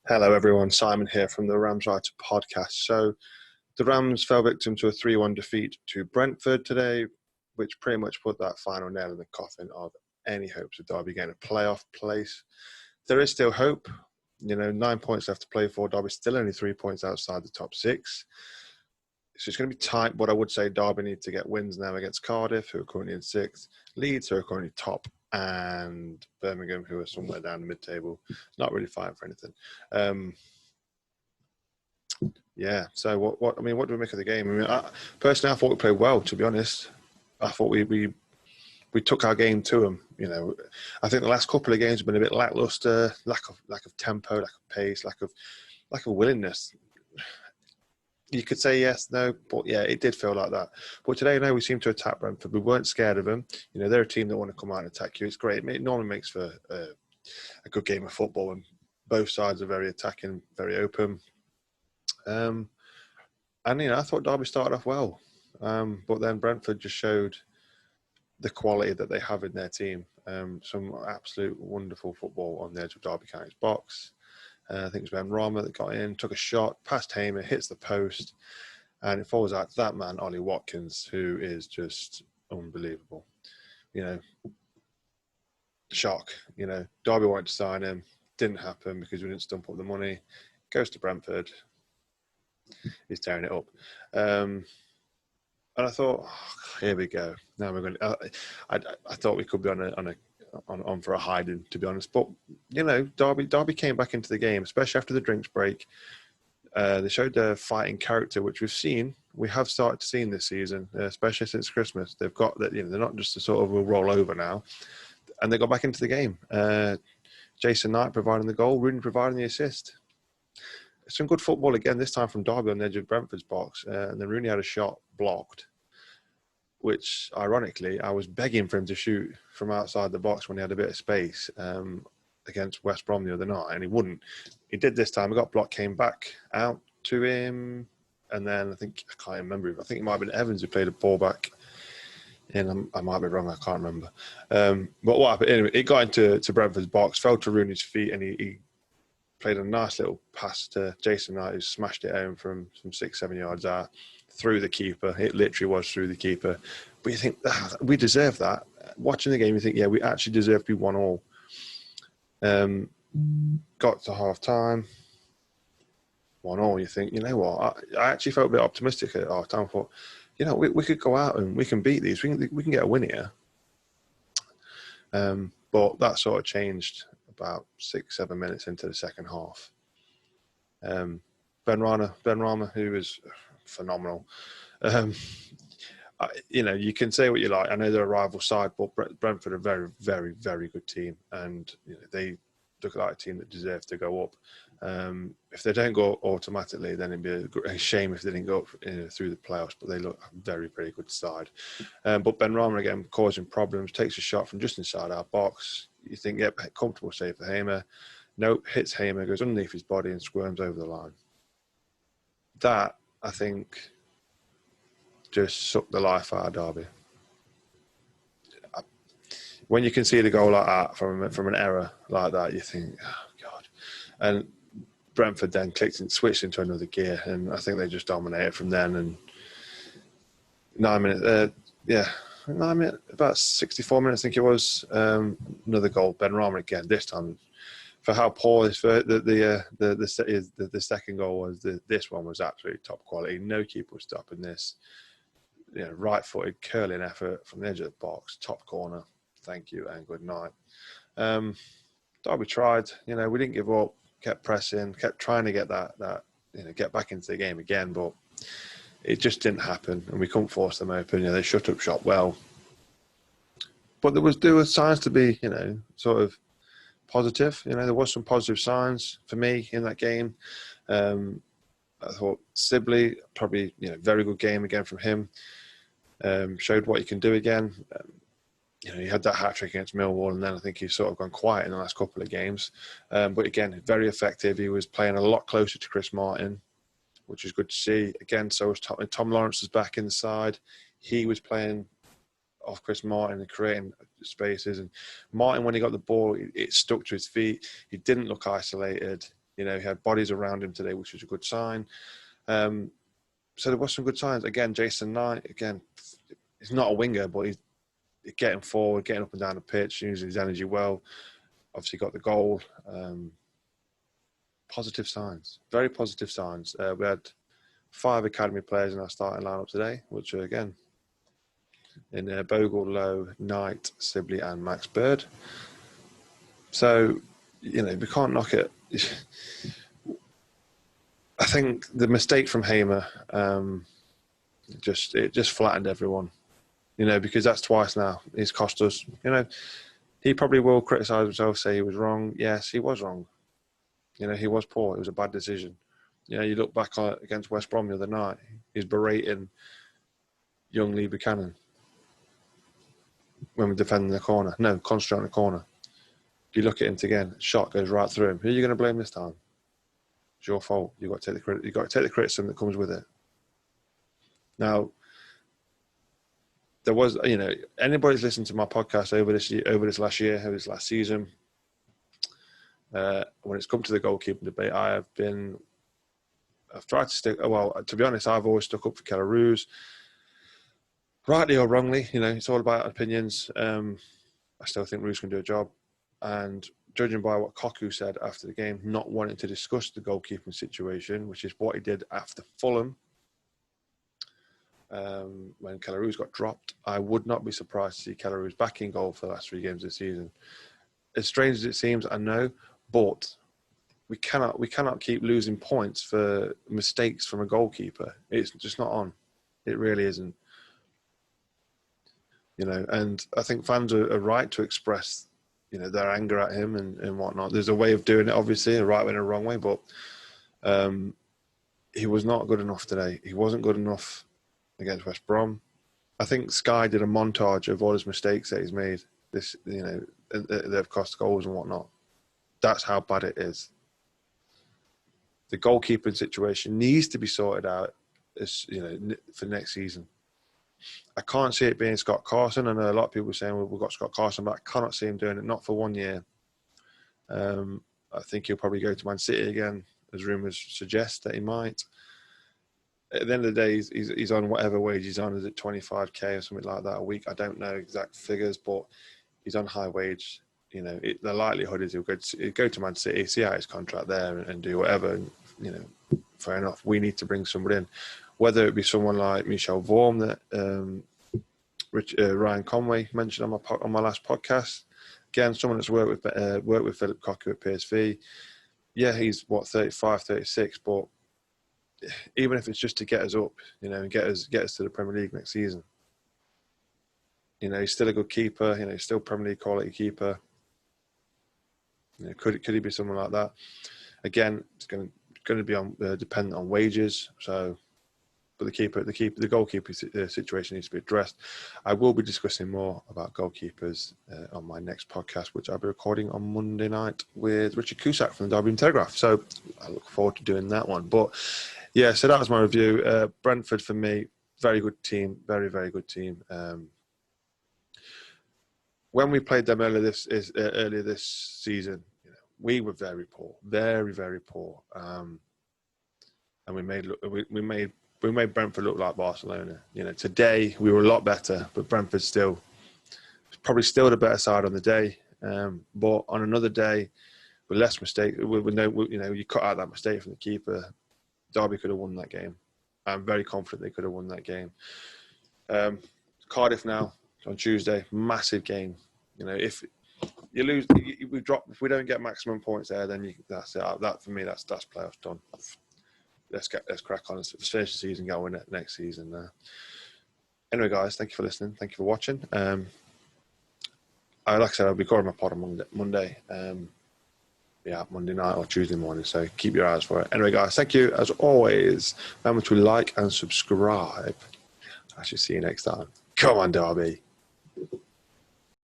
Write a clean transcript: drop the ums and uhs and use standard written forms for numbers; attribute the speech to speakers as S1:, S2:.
S1: Hello, everyone. Simon here from the Ramswriter podcast. So, the Rams fell victim to a 3-1 defeat to Brentford today, which pretty much put that final nail in the coffin of any hopes of Derby getting a playoff place. There is still hope. 9 points left to play for. Derby's still only 3 points outside the top six. So it's going to be tight, but I would say Derby need to get wins now against Cardiff, who are currently in sixth, Leeds, who are currently top, and Birmingham, who are somewhere down the mid-table, not really fighting for anything. Yeah. So what do we make of the game? Personally, I thought we played well. To be honest, I thought we took our game to them. I think the last couple of games have been a bit lackluster, lack of tempo, lack of pace, lack of willingness. You could say yes, no, but yeah, it did feel like that. But today, we seemed to attack Brentford. We weren't scared of them. They're a team that want to come out and attack you. It's great. It normally makes for a good game of football, and both sides are very attacking, very open. And I thought Derby started off well, but then Brentford just showed the quality that they have in their team. Some absolute wonderful football on the edge of Derby County's box. I think it was Ramswriter that got in, took a shot, past Hamer, hits the post, and it falls out to that man, Ollie Watkins, who is just unbelievable. Shock. Derby wanted to sign him, didn't happen because we didn't stump up the money. Goes to Brentford. He's tearing it up. And I thought, here we go. Now we're going. I thought we could be on for a hiding, to be honest. But Derby came back into the game, especially after the drinks break. They showed their fighting character, which we have started to see this season, especially since Christmas. They've got that. They're not just a sort of a roll over now, and they got back into the game. Jason Knight providing the goal, Rooney providing the assist. Some good football again, this time from Derby on the edge of Brentford's box. And then Rooney had a shot blocked, which, ironically, I was begging for him to shoot from outside the box when he had a bit of space against West Brom the other night, and he wouldn't. He did this time. He got blocked, came back out to him, and then I can't remember. I think it might have been Evans who played a ball back. And I might be wrong, I can't remember. But what happened? Anyway, it got into Brentford's box, fell to Rooney's feet, and he played a nice little pass to Jason Knight, who smashed it home from 6-7 yards out, through the keeper. It literally was through the keeper. But you think, we deserve that. Watching the game, you think, yeah, we actually deserve to be 1-1. Got to half-time, 1-1. You think, you know what? I actually felt a bit optimistic at half-time. I thought, we could go out and we can beat these. We can get a win here. But that sort of changed about 6-7 minutes into the second half. Ben Rama, who is phenomenal. You can say what you like. I know they're a rival side, but Brentford are a very, very, very good team, and they look like a team that deserves to go up. If they don't go automatically, then it'd be a shame if they didn't go up through the playoffs. But they look a very, very good side. But Ben Rama again causing problems. Takes a shot from just inside our box. You think, yep, comfortable save for Hamer. Nope, hits Hamer, goes underneath his body and squirms over the line. That, I think, just sucked the life out of Derby. When you can see the goal like that from an error like that, you think, oh, God. And Brentford then switched into another gear, and I think they just dominated from then. And 9 minutes, about 64 minutes, I think it was. Another goal, Ben Rama again. This time, for how poor the second goal was, this one was absolutely top quality. No keeper was stopping this. Right-footed curling effort from the edge of the box, top corner. Thank you and good night. Derby tried. We didn't give up. Kept pressing. Kept trying to get get back into the game again, but it just didn't happen, and we couldn't force them open. They shut up shop well, but there were signs to be, sort of positive. There was some positive signs for me in that game. I thought Sibley probably, very good game again from him. Showed what he can do again. He had that hat-trick against Millwall, and then I think he's sort of gone quiet in the last couple of games. But again, very effective. He was playing a lot closer to Chris Martin, which is good to see. Again, so was Tom Lawrence was back inside. He was playing off Chris Martin and creating spaces. And Martin, when he got the ball, it stuck to his feet. He didn't look isolated. You know, he had bodies around him today, which was a good sign. So there was some good signs. Again, Jason Knight, again, he's not a winger, but he's getting forward, getting up and down the pitch, using his energy well. Obviously got the goal. Positive signs, very positive signs. We had 5 academy players in our starting lineup today, which are, again, in Bogle, Lowe, Knight, Sibley and Max Bird. So, you know, we can't knock it. I think the mistake from Hamer, it just flattened everyone, you know, because that's twice now. He's cost us, you know. He probably will criticise himself, say he was wrong. Yes, he was wrong. You know, he was poor. It was a bad decision. You know, you look back on against West Brom the other night, he's berating young Lee Buchanan when we're defending the corner. No, concentrate on the corner. You look at him again, shot goes right through him. Who are you going to blame this time? It's your fault. You've got to take the credit. You've got to take the criticism that comes with it. Now, there was, you know, anybody's listened to my podcast over this last year, over this last season, when it's come to the goalkeeping debate, I've tried to stick. Well, to be honest, I've always stuck up for Keller Roos, rightly or wrongly. You know, it's all about opinions. I still think Roos can do a job, and judging by what Koku said after the game, not wanting to discuss the goalkeeping situation, which is what he did after Fulham, when Keller Roos got dropped, I would not be surprised to see Keller Roos back in goal for the last 3 games of the season. As strange as it seems, I know, but we cannot keep losing points for mistakes from a goalkeeper. It's just not on. It really isn't. You know, and I think fans are right to express, you know, their anger at him and whatnot. There's a way of doing it, obviously, a right way and a wrong way, but he was not good enough today. He wasn't good enough against West Brom. I think Sky did a montage of all his mistakes that he's made. This, you know, they've cost goals and whatnot. That's how bad it is. The goalkeeping situation needs to be sorted out, as you know, for next season. I can't see it being Scott Carson. I know a lot of people are saying, well, we've got Scott Carson, but I cannot see him doing it, not for 1 year. I think he'll probably go to Man City again, as rumours suggest that he might. At the end of the day, he's on whatever wage he's on. Is it 25k or something like that a week? I don't know exact figures, but he's on high wage. You know, the likelihood is he'll go to Man City, see out his contract there, and do whatever. And, you know, fair enough. We need to bring somebody in, whether it be someone like Michel Vorm that Ryan Conway mentioned on my last podcast. Again, someone that's worked with Philip Cocu at PSV. Yeah, he's 35, 36, but even if it's just to get us up, you know, and get us to the Premier League next season. You know, he's still a good keeper. You know, he's still Premier League quality keeper. You know, could he be someone like that? Again, it's going to be on dependent on wages. So, but the goalkeeper situation needs to be addressed. I will be discussing more about goalkeepers on my next podcast, which I'll be recording on Monday night with Richard Cusack from the Derby and Telegraph. So I look forward to doing that one. But yeah, so that was my review. Brentford for me, very good team, very, very good team. When we played them earlier this season, you know, we were very poor, very, very poor, and we made Brentford look like Barcelona. You know, today we were a lot better, but Brentford probably still the better side on the day. But on another day, with less mistakes, you cut out that mistake from the keeper, Derby could have won that game. I'm very confident they could have won that game. Cardiff now on Tuesday, massive game. You know, if you lose, we drop. If we don't get maximum points there, then that's it. That for me, that's playoffs done. Let's crack on. Let's finish the season, go win it next season. Anyway, guys, thank you for listening. Thank you for watching. Like I said, I'll be recording my pod on Monday. Monday night or Tuesday morning. So keep your eyes for it. Anyway, guys, thank you as always. Remember to like and subscribe. I shall see you next time. Come on, Derby.